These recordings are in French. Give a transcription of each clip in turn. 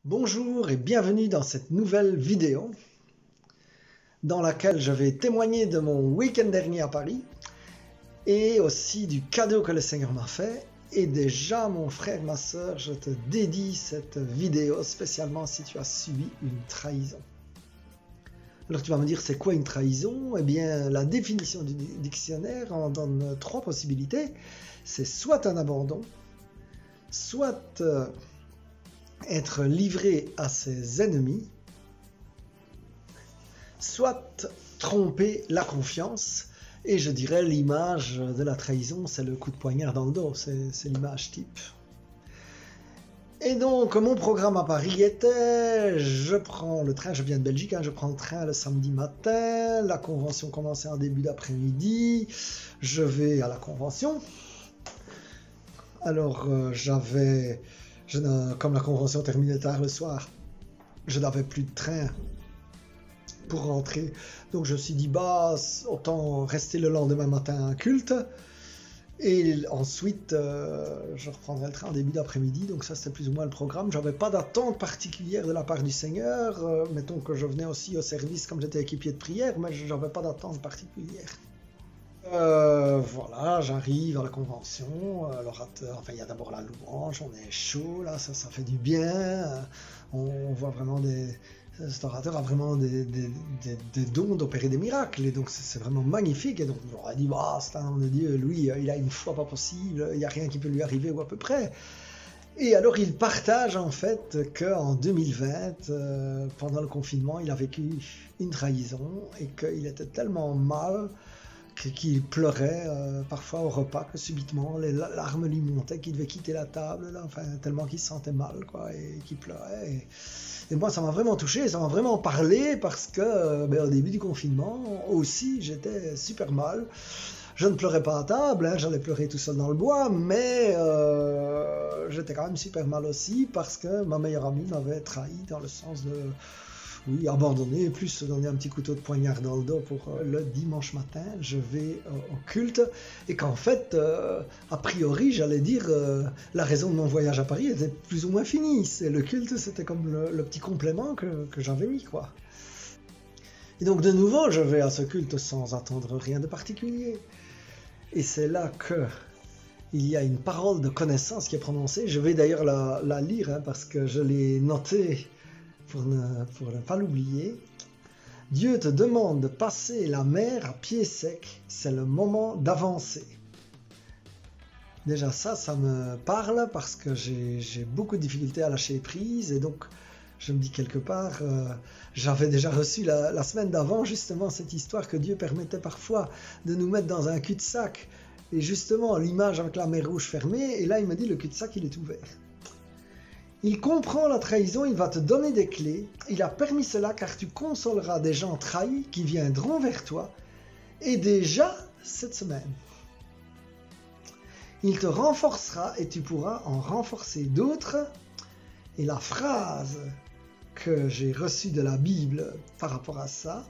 Bonjour et bienvenue dans cette nouvelle vidéo dans laquelle je vais témoigner de mon week-end dernier à Paris et aussi du cadeau que le Seigneur m'a fait. Et déjà mon frère, ma soeur, je te dédie cette vidéo spécialement si tu as subi une trahison. Alors tu vas me dire c'est quoi une trahison? Eh bien la définition du dictionnaire en donne trois possibilités. C'est soit un abandon, soit être livré à ses ennemis, soit tromper la confiance. Et je dirais l'image de la trahison, c'est le coup de poignard dans le dos, c'est l'image type. Et donc mon programme à Paris était, je prends le train, je viens de Belgique, je prends le train le samedi matin, la convention commençait en début d'après-midi, je vais à la convention. Alors comme la convention terminait tard le soir, je n'avais plus de train pour rentrer. Donc je me suis dit, bah, autant rester le lendemain matin à culte. Et ensuite, je reprendrai le train en début d'après-midi. Donc ça, c'était plus ou moins le programme. J'avais pas d'attente particulière de la part du Seigneur. Mettons que je venais aussi au service comme j'étais équipier de prière, mais je n'avais pas d'attente particulière. Voilà, j'arrive à la convention, il y a d'abord la louange, on est chaud, là, ça fait du bien, on voit vraiment cet orateur a vraiment des dons d'opérer des miracles, et donc c'est vraiment magnifique, et donc on a dit, bah, c'est un homme de Dieu, lui, il a une foi pas possible, il n'y a rien qui peut lui arriver, ou à peu près. Et alors il partage en fait qu'en 2020, pendant le confinement, il a vécu une trahison, et qu'il était tellement mal, qu'il pleurait parfois au repas, que subitement les larmes lui montaient, qu'il devait quitter la table, là, enfin, tellement qu'il se sentait mal, quoi, et qu'il pleurait. Et moi, ça m'a vraiment touché, ça m'a vraiment parlé, parce que au début du confinement, aussi, j'étais super mal. Je ne pleurais pas à table, j'allais pleurer tout seul dans le bois, mais j'étais quand même super mal aussi, parce que ma meilleure amie m'avait trahi, dans le sens de... Oui, abandonné, plus se donner un petit couteau de poignard dans le dos pour le dimanche matin, je vais au culte, et qu'en fait, a priori, j'allais dire, la raison de mon voyage à Paris était plus ou moins finie. Le culte, c'était comme le petit complément que j'avais mis, quoi. Et donc, de nouveau, je vais à ce culte sans attendre rien de particulier. Et c'est là que il y a une parole de connaissance qui est prononcée. Je vais d'ailleurs la lire, parce que je l'ai notée, pour ne pas l'oublier. Dieu te demande de passer la mer à pied sec, c'est le moment d'avancer. Déjà ça me parle, parce que j'ai beaucoup de difficultés à lâcher prise, et donc je me dis quelque part, j'avais déjà reçu la semaine d'avant justement cette histoire que Dieu permettait parfois de nous mettre dans un cul-de-sac, et justement l'image avec la mer Rouge fermée, et là il me dit le cul-de-sac il est ouvert. Il comprend la trahison, il va te donner des clés. Il a permis cela car tu consoleras des gens trahis qui viendront vers toi. Et déjà cette semaine, il te renforcera et tu pourras en renforcer d'autres. Et la phrase que j'ai reçue de la Bible par rapport à ça,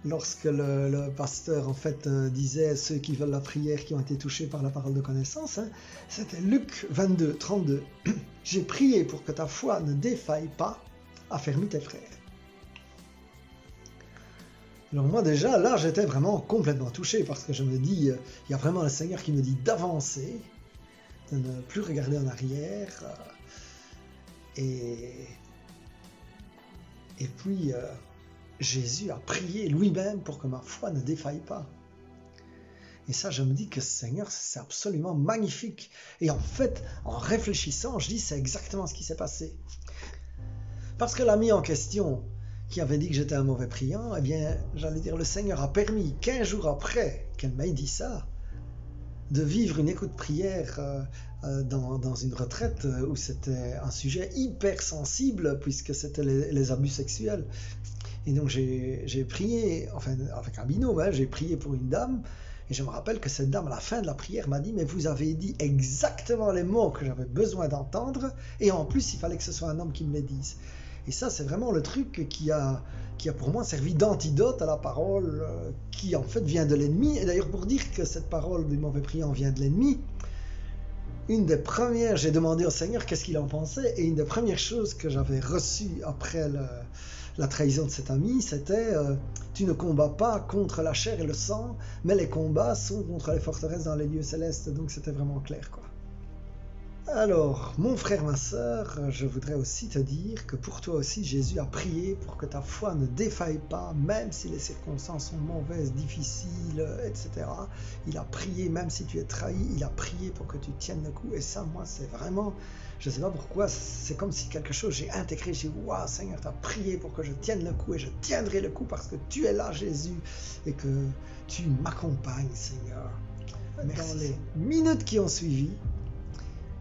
lorsque le pasteur en fait disait ceux qui veulent la prière qui ont été touchés par la parole de connaissance, c'était Luc 22, 32. J'ai prié pour que ta foi ne défaille pas, affermis tes frères. Alors moi déjà là j'étais vraiment complètement touché, parce que je me dis, il y a vraiment le Seigneur qui me dit d'avancer, de ne plus regarder en arrière, et puis Jésus a prié lui-même pour que ma foi ne défaille pas. Et ça, je me dis que Seigneur, c'est absolument magnifique. Et en fait, en réfléchissant, je dis c'est exactement ce qui s'est passé. Parce que l'ami en question, qui avait dit que j'étais un mauvais priant, eh bien, j'allais dire, le Seigneur a permis, 15 jours après qu'elle m'ait dit ça, de vivre une écoute prière dans une retraite où c'était un sujet hyper sensible, puisque c'était les abus sexuels. Et donc j'ai prié, enfin avec un binôme, j'ai prié pour une dame, et je me rappelle que cette dame à la fin de la prière m'a dit, mais vous avez dit exactement les mots que j'avais besoin d'entendre, et en plus il fallait que ce soit un homme qui me les dise. Et ça c'est vraiment le truc qui a pour moi servi d'antidote à la parole qui en fait vient de l'ennemi. Et d'ailleurs pour dire que cette parole du mauvais priant vient de l'ennemi, j'ai demandé au Seigneur qu'est-ce qu'il en pensait, et une des premières choses que j'avais reçues après la trahison de cet ami, c'était tu ne combats pas contre la chair et le sang, mais les combats sont contre les forteresses dans les lieux célestes. Donc c'était vraiment clair, quoi. Alors, mon frère, ma sœur, je voudrais aussi te dire que pour toi aussi, Jésus a prié pour que ta foi ne défaille pas, même si les circonstances sont mauvaises, difficiles, etc. Il a prié, même si tu es trahi, il a prié pour que tu tiennes le coup. Et ça, moi, c'est vraiment, je ne sais pas pourquoi, c'est comme si quelque chose, j'ai intégré, j'ai dit, waouh, Seigneur, tu as prié pour que je tienne le coup, et je tiendrai le coup parce que tu es là, Jésus, et que tu m'accompagnes, Seigneur. Merci. Dans les minutes qui ont suivi,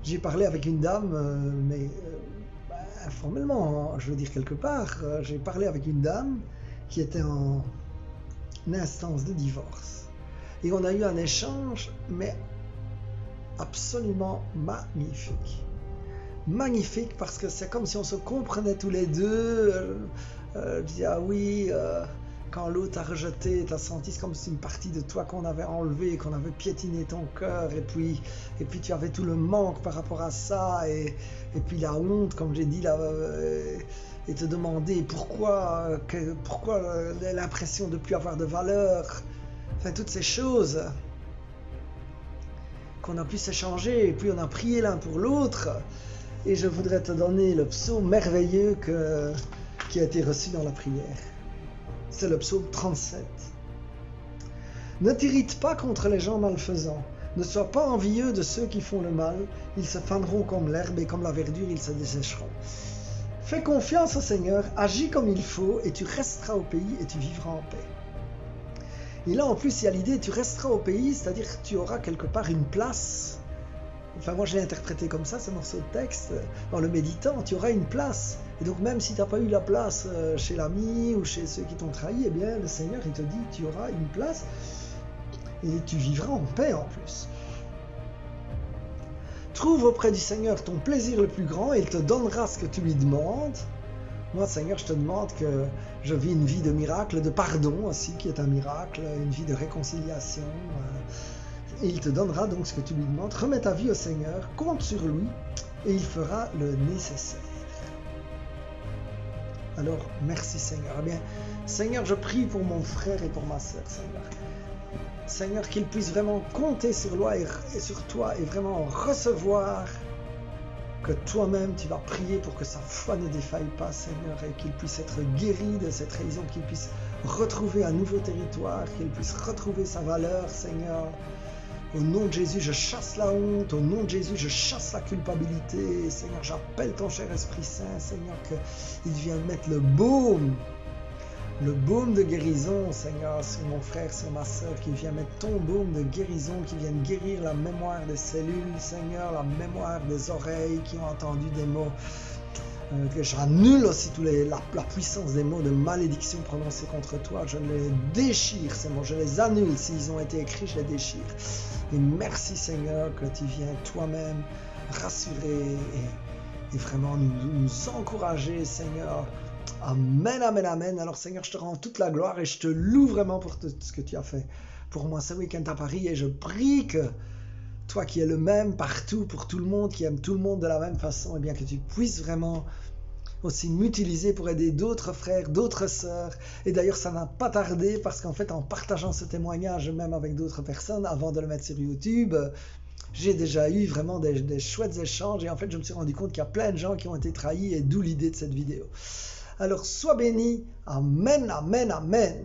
j'ai parlé avec une dame, mais informellement, je veux dire quelque part, j'ai parlé avec une dame qui était en instance de divorce. Et on a eu un échange, mais absolument magnifique. Magnifique parce que c'est comme si on se comprenait tous les deux. Je dis, ah oui, quand l'autre t'a rejeté, t'as senti comme si une partie de toi qu'on avait enlevée, qu'on avait piétiné ton cœur, et puis tu avais tout le manque par rapport à ça, et puis la honte, comme j'ai dit là, et te demander pourquoi l'impression de ne plus avoir de valeur, enfin toutes ces choses qu'on a pu s'échanger, et puis on a prié l'un pour l'autre. Et je voudrais te donner le psaume merveilleux qui a été reçu dans la prière. C'est le psaume 37. Ne t'irrite pas contre les gens malfaisants. Ne sois pas envieux de ceux qui font le mal. Ils se faneront comme l'herbe et comme la verdure, ils se dessécheront. Fais confiance au Seigneur, agis comme il faut et tu resteras au pays et tu vivras en paix. Et là, en plus, il y a l'idée, tu resteras au pays, c'est-à-dire que tu auras quelque part une place. Enfin, moi, je l'ai interprété comme ça, ce morceau de texte, en le méditant, tu auras une place. Et donc, même si tu n'as pas eu la place chez l'ami ou chez ceux qui t'ont trahi, eh bien, le Seigneur, il te dit, tu auras une place et tu vivras en paix en plus. Trouve auprès du Seigneur ton plaisir le plus grand et il te donnera ce que tu lui demandes. Moi, Seigneur, je te demande que je vis une vie de miracle, de pardon aussi, qui est un miracle, une vie de réconciliation. Et il te donnera donc ce que tu lui demandes. Remets ta vie au Seigneur, compte sur lui et il fera le nécessaire. Alors, merci Seigneur. Eh bien, Seigneur, je prie pour mon frère et pour ma sœur, Seigneur. Seigneur, qu'il puisse vraiment compter sur toi et vraiment recevoir que toi-même tu vas prier pour que sa foi ne défaille pas, Seigneur, et qu'il puisse être guéri de cette trahison, qu'il puisse retrouver un nouveau territoire, qu'il puisse retrouver sa valeur, Seigneur. Au nom de Jésus, je chasse la honte. Au nom de Jésus, je chasse la culpabilité. Seigneur, j'appelle ton cher Esprit Saint, Seigneur, qu'il vienne mettre le baume de guérison, Seigneur, sur mon frère, sur ma sœur, qu'il vienne mettre ton baume de guérison, qu'il vienne guérir la mémoire des cellules, Seigneur, la mémoire des oreilles qui ont entendu des mots. Que j'annule aussi la puissance des mots de malédiction prononcés contre toi. Je les déchire, ces mots, je les annule. S'ils ont été écrits, je les déchire. Et merci Seigneur que tu viens toi-même rassurer et vraiment nous encourager, Seigneur. Amen, amen, amen. Alors Seigneur, je te rends toute la gloire et je te loue vraiment pour tout ce que tu as fait pour moi ce week-end à Paris. Et je prie que toi qui es le même partout pour tout le monde, qui aime tout le monde de la même façon, et bien que tu puisses vraiment aussi m'utiliser pour aider d'autres frères, d'autres sœurs. Et d'ailleurs, ça n'a pas tardé parce qu'en fait, en partageant ce témoignage, même avec d'autres personnes, avant de le mettre sur YouTube, j'ai déjà eu vraiment des chouettes échanges. Et en fait, je me suis rendu compte qu'il y a plein de gens qui ont été trahis et d'où l'idée de cette vidéo. Alors, sois béni. Amen, amen, amen.